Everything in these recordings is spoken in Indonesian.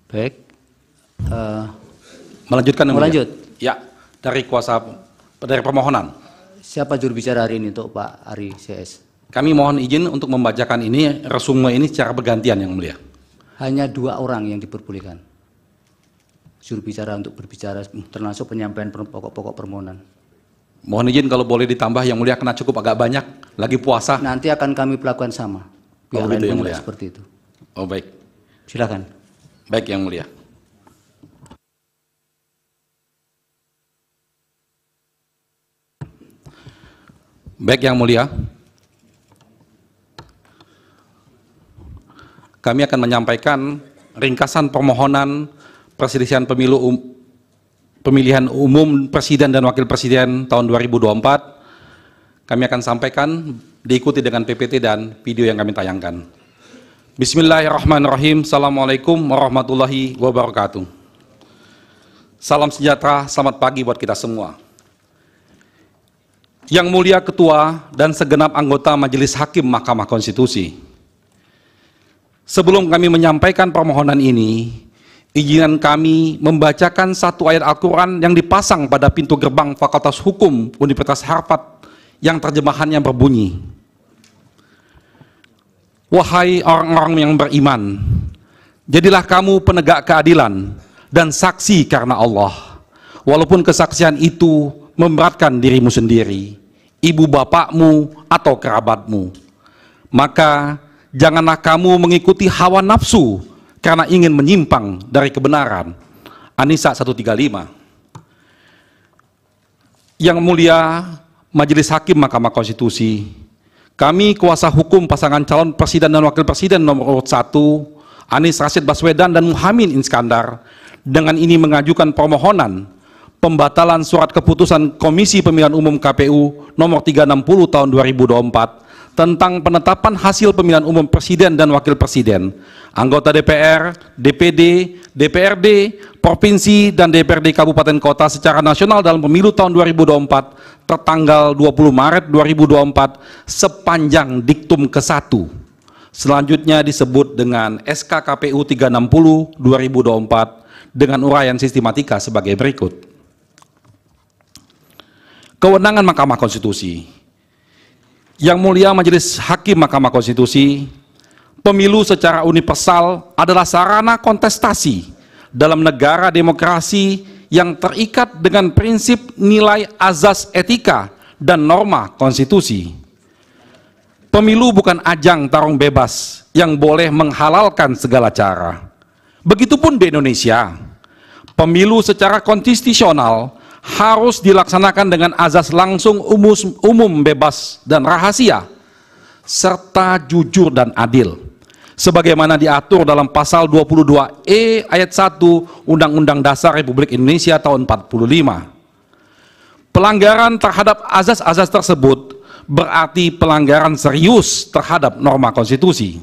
Baik. Melanjutkan yang mulia. Lanjut. Ya, dari permohonan. Siapa juru bicara hari ini untuk Pak Ari CS? Kami mohon izin untuk membacakan ini, resume ini secara bergantian yang mulia. Hanya 2 orang yang diperbolehkan juru bicara untuk berbicara, termasuk penyampaian pokok-pokok permohonan. Mohon izin kalau boleh ditambah yang mulia, karena cukup agak banyak, lagi puasa. Nanti akan kami perlakukan sama. Pihak lain pun juga seperti itu. Oh baik. Silakan. Baik yang mulia. Baik yang mulia. Kami akan menyampaikan ringkasan permohonan perselisihan pemilihan umum presiden dan wakil presiden tahun 2024. Kami akan sampaikan diikuti dengan PPT dan video yang kami tayangkan. Bismillahirrahmanirrahim. Assalamualaikum warahmatullahi wabarakatuh. Salam sejahtera, selamat pagi buat kita semua. Yang mulia Ketua dan segenap anggota Majelis Hakim Mahkamah Konstitusi. Sebelum kami menyampaikan permohonan ini, izinkan kami membacakan satu ayat Al-Quran yang dipasang pada pintu gerbang Fakultas Hukum Universitas Harvard yang terjemahannya berbunyi, "Wahai orang-orang yang beriman, jadilah kamu penegak keadilan dan saksi karena Allah, walaupun kesaksian itu memberatkan dirimu sendiri, ibu bapakmu atau kerabatmu. Maka janganlah kamu mengikuti hawa nafsu karena ingin menyimpang dari kebenaran." An-Nisa 135. Yang mulia Majelis Hakim Mahkamah Konstitusi, kami kuasa hukum pasangan calon presiden dan wakil presiden nomor urut 1, Anies Rashid Baswedan dan Muhaimin Iskandar, dengan ini mengajukan permohonan pembatalan surat keputusan Komisi Pemilihan Umum KPU nomor 360 tahun 2024 tentang penetapan hasil pemilihan umum presiden dan wakil presiden, anggota DPR, DPD, DPRD, Provinsi, dan DPRD Kabupaten Kota secara nasional dalam pemilu tahun 2024 tertanggal 20 Maret 2024 sepanjang diktum ke-1. Selanjutnya disebut dengan SK KPU 360 2024 dengan uraian sistematika sebagai berikut. Kewenangan Mahkamah Konstitusi. Yang mulia Majelis Hakim Mahkamah Konstitusi, pemilu secara universal adalah sarana kontestasi dalam negara demokrasi yang terikat dengan prinsip nilai azas etika dan norma konstitusi. Pemilu bukan ajang tarung bebas yang boleh menghalalkan segala cara. Begitupun di Indonesia, pemilu secara konstitusional harus dilaksanakan dengan azas langsung, umum, bebas, dan rahasia, serta jujur dan adil, sebagaimana diatur dalam pasal 22E ayat 1 Undang-Undang Dasar Republik Indonesia tahun 45. Pelanggaran terhadap azas-azas tersebut berarti pelanggaran serius terhadap norma konstitusi.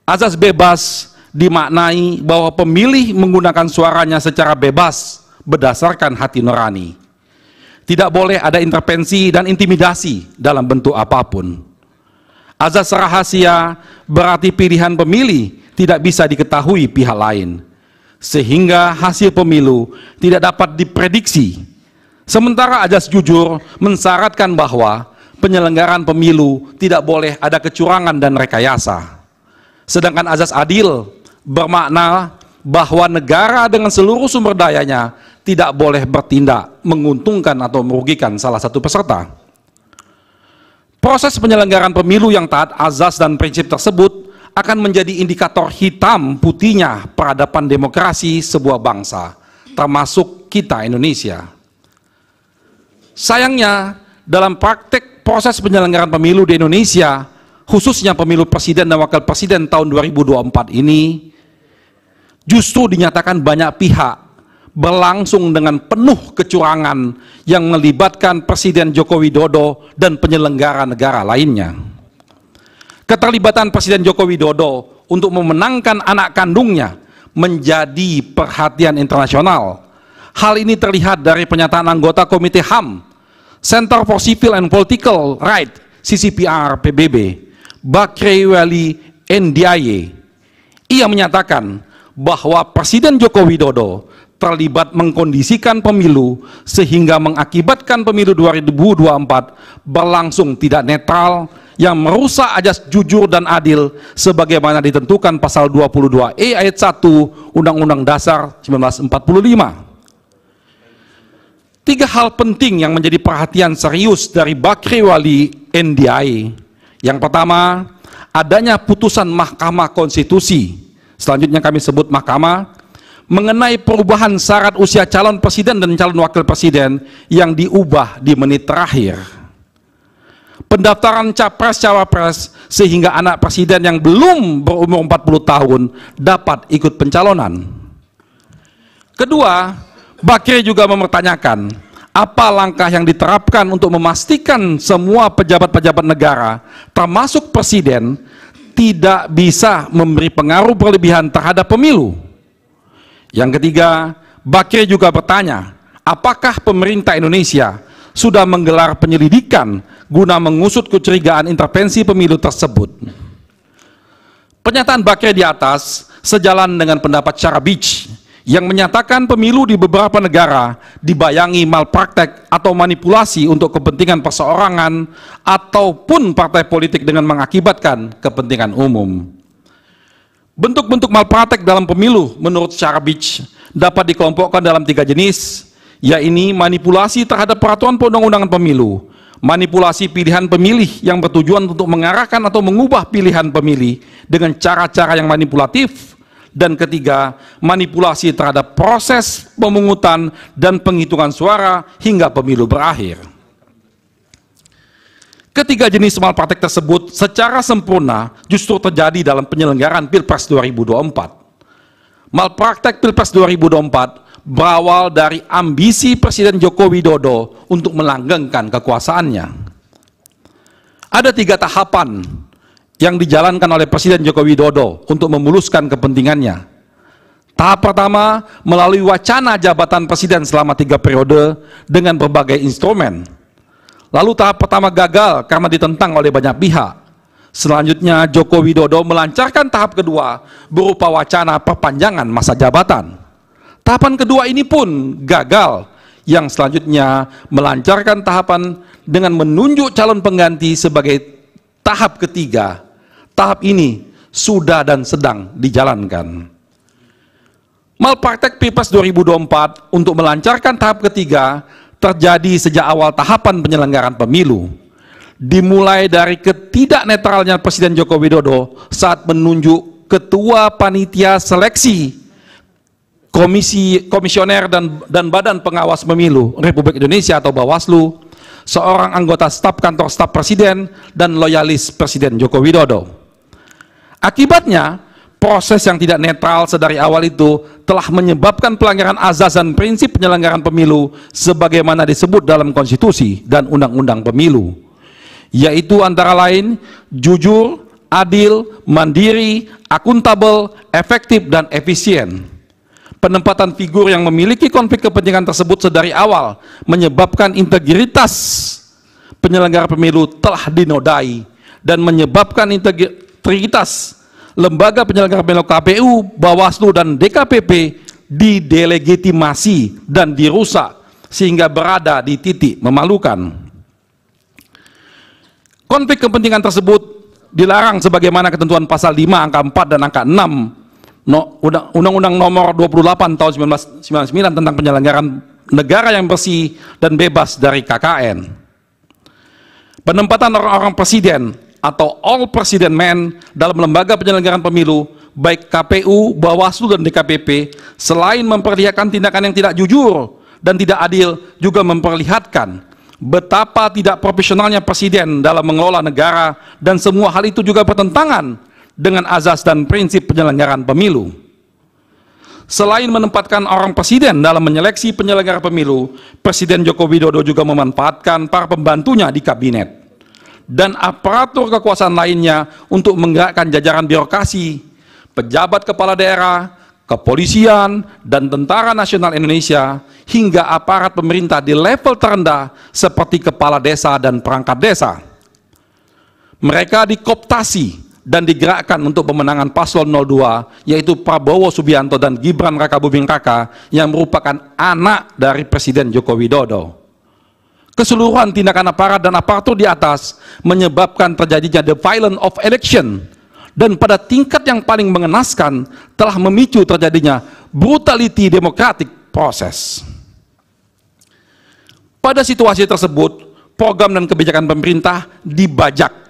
Azas bebas dimaknai bahwa pemilih menggunakan suaranya secara bebas berdasarkan hati nurani. Tidak boleh ada intervensi dan intimidasi dalam bentuk apapun. Azas rahasia berarti pilihan pemilih tidak bisa diketahui pihak lain, sehingga hasil pemilu tidak dapat diprediksi. Sementara azas jujur mensyaratkan bahwa penyelenggaraan pemilu tidak boleh ada kecurangan dan rekayasa. Sedangkan azas adil bermakna bahwa negara dengan seluruh sumber dayanya tidak boleh bertindak menguntungkan atau merugikan salah satu peserta. Proses penyelenggaraan pemilu yang taat azas dan prinsip tersebut akan menjadi indikator hitam putihnya peradaban demokrasi sebuah bangsa, termasuk kita Indonesia. Sayangnya, dalam praktek proses penyelenggaraan pemilu di Indonesia, khususnya pemilu presiden dan wakil presiden tahun 2024 ini, justru dinyatakan banyak pihak berlangsung dengan penuh kecurangan yang melibatkan Presiden Joko Widodo dan penyelenggara negara lainnya. Keterlibatan Presiden Joko Widodo untuk memenangkan anak kandungnya menjadi perhatian internasional. Hal ini terlihat dari pernyataan anggota Komite HAM, Center for Civil and Political Rights, CCPR PBB, Bakri Wali Ndiaye. Ia menyatakan bahwa Presiden Joko Widodo terlibat mengkondisikan pemilu sehingga mengakibatkan pemilu 2024 berlangsung tidak netral yang merusak ajas jujur dan adil sebagaimana ditentukan pasal 22E ayat 1 Undang-Undang Dasar 1945. Tiga hal penting yang menjadi perhatian serius dari Bakri Wali NDI. Yang pertama, adanya putusan Mahkamah Konstitusi, selanjutnya kami sebut Mahkamah, mengenai perubahan syarat usia calon presiden dan calon wakil presiden yang diubah di menit terakhir. Pendaftaran capres-cawapres sehingga anak presiden yang belum berumur 40 tahun dapat ikut pencalonan. Kedua, Bakri juga mempertanyakan apa langkah yang diterapkan untuk memastikan semua pejabat-pejabat negara, termasuk presiden, tidak bisa memberi pengaruh berlebihan terhadap pemilu. Yang ketiga, Bakri juga bertanya, apakah pemerintah Indonesia sudah menggelar penyelidikan guna mengusut kecurigaan intervensi pemilu tersebut. Pernyataan Bakri di atas sejalan dengan pendapat Syarabich yang menyatakan pemilu di beberapa negara dibayangi malpraktek atau manipulasi untuk kepentingan perseorangan ataupun partai politik dengan mengakibatkan kepentingan umum. Bentuk-bentuk malpraktek dalam pemilu menurut Syarabich dapat dikelompokkan dalam 3 jenis, yaitu manipulasi terhadap peraturan perundang-undangan pemilu, manipulasi pilihan pemilih yang bertujuan untuk mengarahkan atau mengubah pilihan pemilih dengan cara-cara yang manipulatif, dan ketiga, manipulasi terhadap proses pemungutan dan penghitungan suara hingga pemilu berakhir. Ketiga jenis malpraktek tersebut secara sempurna justru terjadi dalam penyelenggaraan Pilpres 2024. Malpraktek Pilpres 2024 berawal dari ambisi Presiden Joko Widodo untuk melanggengkan kekuasaannya. Ada 3 tahapan yang dijalankan oleh Presiden Joko Widodo untuk memuluskan kepentingannya. Tahap pertama, melalui wacana jabatan presiden selama 3 periode dengan berbagai instrumen. Lalu tahap pertama gagal karena ditentang oleh banyak pihak. Selanjutnya Joko Widodo melancarkan tahap kedua berupa wacana perpanjangan masa jabatan. Tahapan kedua ini pun gagal, yang selanjutnya melancarkan tahapan dengan menunjuk calon pengganti sebagai tahap ketiga. Tahap ini sudah dan sedang dijalankan. Malpraktek Pilpres 2024 untuk melancarkan tahap ketiga terjadi sejak awal tahapan penyelenggaraan pemilu. Dimulai dari ketidaknetralnya Presiden Joko Widodo saat menunjuk Ketua Panitia Seleksi Komisioner dan Badan Pengawas Pemilu Republik Indonesia atau Bawaslu, seorang anggota staf kantor staf presiden, dan loyalis Presiden Joko Widodo. Akibatnya, proses yang tidak netral sedari awal itu telah menyebabkan pelanggaran azas dan prinsip penyelenggaraan pemilu sebagaimana disebut dalam konstitusi dan undang-undang pemilu, yaitu antara lain jujur, adil, mandiri, akuntabel, efektif, dan efisien. Penempatan figur yang memiliki konflik kepentingan tersebut sedari awal menyebabkan integritas penyelenggara pemilu telah dinodai dan menyebabkan integritas lembaga penyelenggara pemilu KPU, Bawaslu, dan DKPP didelegitimasi dan dirusak sehingga berada di titik memalukan. Konflik kepentingan tersebut dilarang sebagaimana ketentuan pasal 5 angka 4 dan angka 6 Undang-Undang nomor 28 tahun 1999 tentang penyelenggaraan negara yang bersih dan bebas dari KKN. Penempatan orang-orang presiden atau all president men dalam lembaga penyelenggaraan pemilu, baik KPU, Bawaslu, dan DKPP, selain memperlihatkan tindakan yang tidak jujur dan tidak adil, juga memperlihatkan betapa tidak profesionalnya presiden dalam mengelola negara, dan semua hal itu juga bertentangan dengan azas dan prinsip penyelenggaraan pemilu. Selain menempatkan orang presiden dalam menyeleksi penyelenggara pemilu, Presiden Joko Widodo juga memanfaatkan para pembantunya di kabinet dan aparatur kekuasaan lainnya untuk menggerakkan jajaran birokrasi, pejabat kepala daerah, kepolisian, dan Tentara Nasional Indonesia, hingga aparat pemerintah di level terendah seperti kepala desa dan perangkat desa. Mereka dikooptasi dan digerakkan untuk pemenangan paslon 02, yaitu Prabowo Subianto dan Gibran Rakabuming Raka yang merupakan anak dari Presiden Joko Widodo. Keseluruhan tindakan aparat dan aparatur di atas menyebabkan terjadinya the violence of election, dan pada tingkat yang paling mengenaskan telah memicu terjadinya brutality democratic process. Pada situasi tersebut, program dan kebijakan pemerintah dibajak.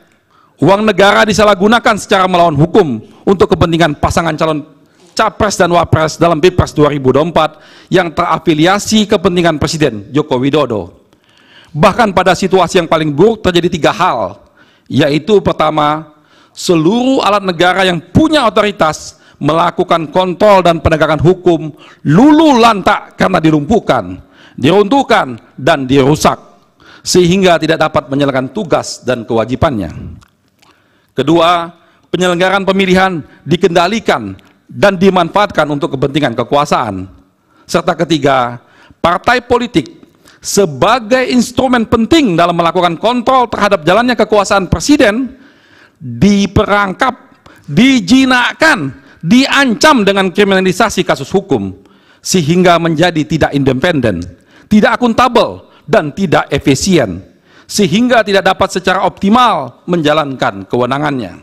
Uang negara disalahgunakan secara melawan hukum untuk kepentingan pasangan calon Capres dan Wapres dalam Pilpres 2024 yang terafiliasi kepentingan Presiden Joko Widodo. Bahkan pada situasi yang paling buruk terjadi 3 hal, yaitu pertama, seluruh alat negara yang punya otoritas melakukan kontrol dan penegakan hukum luluh lantak karena dilumpuhkan, diruntuhkan, dan dirusak, sehingga tidak dapat menjalankan tugas dan kewajibannya. Kedua, penyelenggaraan pemilihan dikendalikan dan dimanfaatkan untuk kepentingan kekuasaan. Serta ketiga, partai politik sebagai instrumen penting dalam melakukan kontrol terhadap jalannya kekuasaan presiden diperangkap, dijinakkan, diancam dengan kriminalisasi kasus hukum, sehingga menjadi tidak independen, tidak akuntabel, dan tidak efisien, sehingga tidak dapat secara optimal menjalankan kewenangannya.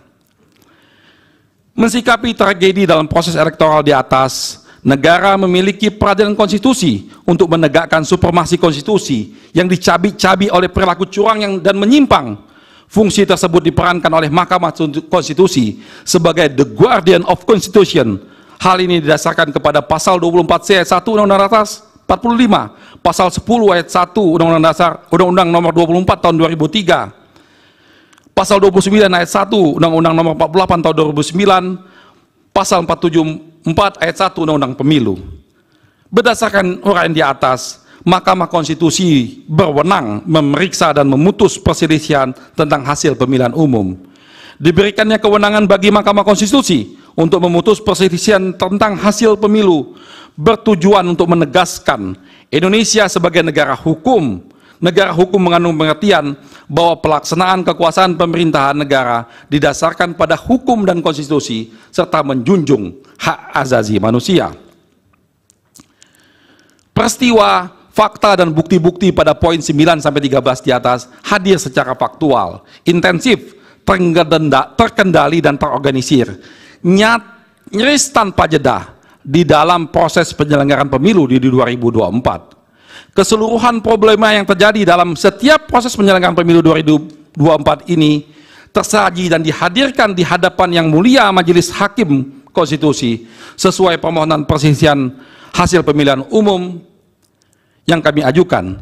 Mensikapi tragedi dalam proses elektoral di atas, negara memiliki peradilan konstitusi untuk menegakkan supremasi konstitusi yang dicabi-cabi oleh perilaku curang dan menyimpang. Fungsi tersebut diperankan oleh Mahkamah Konstitusi sebagai the guardian of constitution. Hal ini didasarkan kepada pasal 24C ayat 1 Undang-Undang Dasar 45, pasal 10 ayat 1 Undang-Undang Nomor 24 tahun 2003, pasal 29 ayat 1 Undang-Undang Nomor 48 tahun 2009, pasal 474 ayat 1 Undang-Undang Pemilu. Berdasarkan uraian di atas, Mahkamah Konstitusi berwenang memeriksa dan memutus perselisihan tentang hasil pemilihan umum. Diberikannya kewenangan bagi Mahkamah Konstitusi untuk memutus perselisihan tentang hasil pemilu bertujuan untuk menegaskan Indonesia sebagai negara hukum. Negara hukum mengandung pengertian bahwa pelaksanaan kekuasaan pemerintahan negara didasarkan pada hukum dan konstitusi serta menjunjung hak asasi manusia. Peristiwa, fakta, dan bukti-bukti pada poin 9 sampai 13 di atas hadir secara faktual, intensif, terkendali, dan terorganisir, nyaris tanpa jeda di dalam proses penyelenggaraan pemilu di 2024. Keseluruhan problema yang terjadi dalam setiap proses penyelenggaraan pemilu 2024 ini tersaji dan dihadirkan di hadapan yang mulia Majelis Hakim Konstitusi sesuai permohonan perselisihan hasil pemilihan umum yang kami ajukan.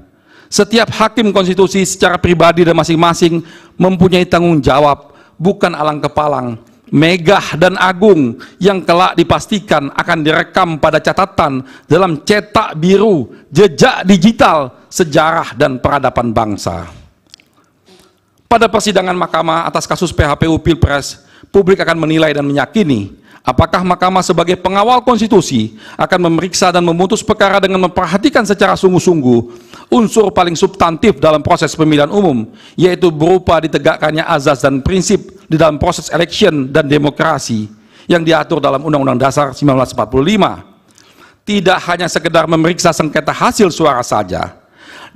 Setiap hakim konstitusi secara pribadi dan masing-masing mempunyai tanggung jawab, bukan alang-kepalang, megah dan agung yang kelak dipastikan akan direkam pada catatan dalam cetak biru jejak digital sejarah dan peradaban bangsa. Pada persidangan Mahkamah atas kasus PHPU Pilpres, publik akan menilai dan meyakini apakah Mahkamah sebagai pengawal konstitusi akan memeriksa dan memutus perkara dengan memperhatikan secara sungguh-sungguh unsur paling substantif dalam proses pemilihan umum, yaitu berupa ditegakkannya azas dan prinsip di dalam proses election dan demokrasi yang diatur dalam Undang-Undang Dasar 1945. Tidak hanya sekedar memeriksa sengketa hasil suara saja.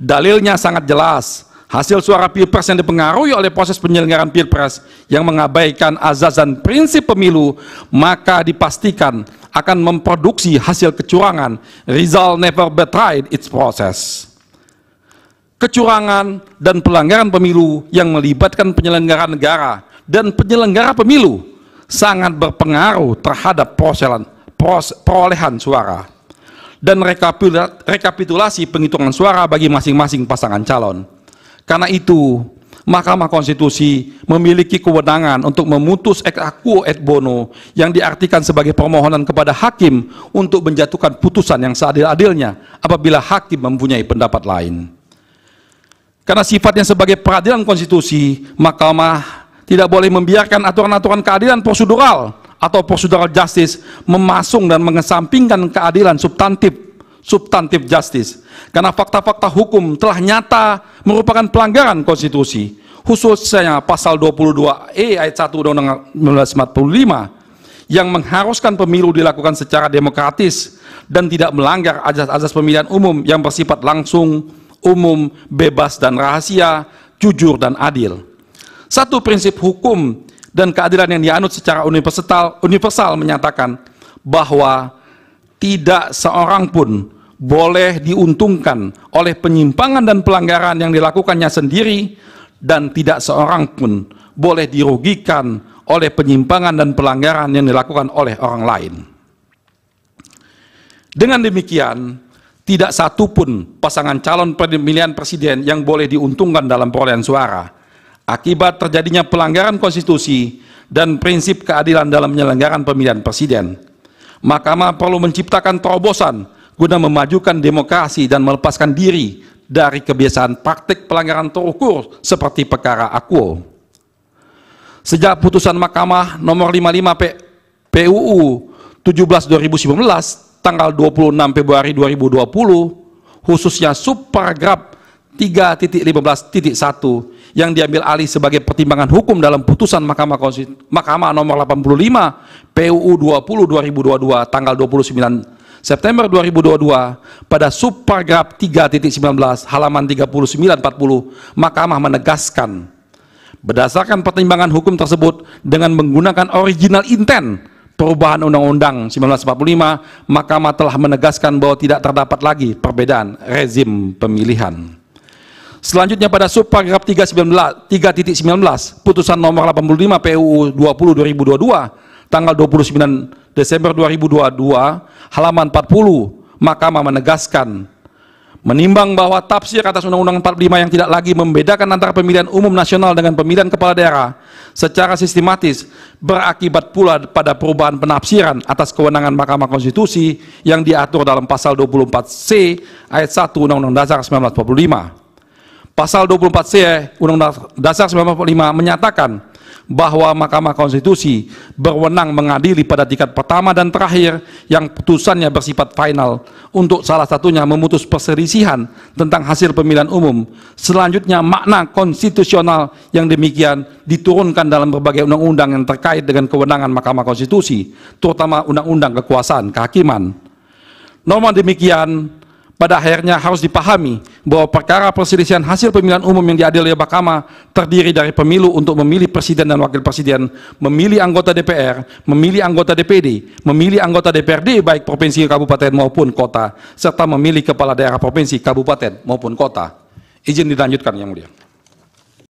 Dalilnya sangat jelas. Hasil suara Pilpres yang dipengaruhi oleh proses penyelenggaraan Pilpres yang mengabaikan azas dan prinsip pemilu, maka dipastikan akan memproduksi hasil kecurangan. Result never betrayed its process. Kecurangan dan pelanggaran pemilu yang melibatkan penyelenggara negara dan penyelenggara pemilu sangat berpengaruh terhadap perolehan suara dan rekapitulasi penghitungan suara bagi masing-masing pasangan calon. Karena itu, Mahkamah Konstitusi memiliki kewenangan untuk memutus ex aequo et bono yang diartikan sebagai permohonan kepada hakim untuk menjatuhkan putusan yang seadil-adilnya apabila hakim mempunyai pendapat lain. Karena sifatnya sebagai peradilan konstitusi, Mahkamah tidak boleh membiarkan aturan-aturan keadilan prosedural atau procedural justice memasung dan mengesampingkan keadilan substantif justice, karena fakta-fakta hukum telah nyata merupakan pelanggaran konstitusi. khususnya pasal 22E ayat 1 Undang-Undang 1945 yang mengharuskan pemilu dilakukan secara demokratis dan tidak melanggar azas-azas pemilihan umum yang bersifat langsung, umum, bebas dan rahasia, jujur dan adil. Satu prinsip hukum dan keadilan yang dianut secara universal menyatakan bahwa tidak seorang pun boleh diuntungkan oleh penyimpangan dan pelanggaran yang dilakukannya sendiri, dan tidak seorang pun boleh dirugikan oleh penyimpangan dan pelanggaran yang dilakukan oleh orang lain. Dengan demikian, tidak satu pun pasangan calon pemilihan presiden yang boleh diuntungkan dalam perolehan suara akibat terjadinya pelanggaran konstitusi dan prinsip keadilan dalam penyelenggaraan pemilihan presiden. Mahkamah perlu menciptakan terobosan guna memajukan demokrasi dan melepaskan diri dari kebiasaan praktik pelanggaran terukur seperti perkara akuo. Sejak putusan Mahkamah nomor 55 PUU 17/2019 tanggal 26 Februari 2020, khususnya subparagraf 3.15.1 yang diambil alih sebagai pertimbangan hukum dalam putusan Mahkamah nomor 85 PUU 20/2022 tanggal 29 September 2022 pada subparagraf 3.19 halaman 39-40, Mahkamah menegaskan berdasarkan pertimbangan hukum tersebut dengan menggunakan original intent perubahan Undang-Undang 1945, Mahkamah telah menegaskan bahwa tidak terdapat lagi perbedaan rezim pemilihan. Selanjutnya pada subparagraf 3.19 putusan nomor 85 PUU 20/2022 tanggal 29 Desember 2022 halaman 40, Mahkamah menegaskan menimbang bahwa tafsir atas Undang-Undang 45 yang tidak lagi membedakan antara pemilihan umum nasional dengan pemilihan kepala daerah secara sistematis berakibat pula pada perubahan penafsiran atas kewenangan Mahkamah Konstitusi yang diatur dalam pasal 24C ayat 1 Undang-Undang Dasar 1945. Pasal 24C Undang-Undang Dasar 1945 menyatakan bahwa Mahkamah Konstitusi berwenang mengadili pada tingkat pertama dan terakhir yang putusannya bersifat final, untuk salah satunya memutus perselisihan tentang hasil pemilihan umum. Selanjutnya makna konstitusional yang demikian diturunkan dalam berbagai undang-undang yang terkait dengan kewenangan Mahkamah Konstitusi, terutama undang-undang kekuasaan kehakiman. Norma demikian pada akhirnya harus dipahami bahwa perkara perselisihan hasil pemilihan umum yang diadili oleh Mahkamah terdiri dari pemilu untuk memilih presiden dan wakil presiden, memilih anggota DPR, memilih anggota DPD, memilih anggota DPRD baik provinsi, kabupaten maupun kota, serta memilih kepala daerah provinsi, kabupaten maupun kota. Izin dilanjutkan, Yang Mulia.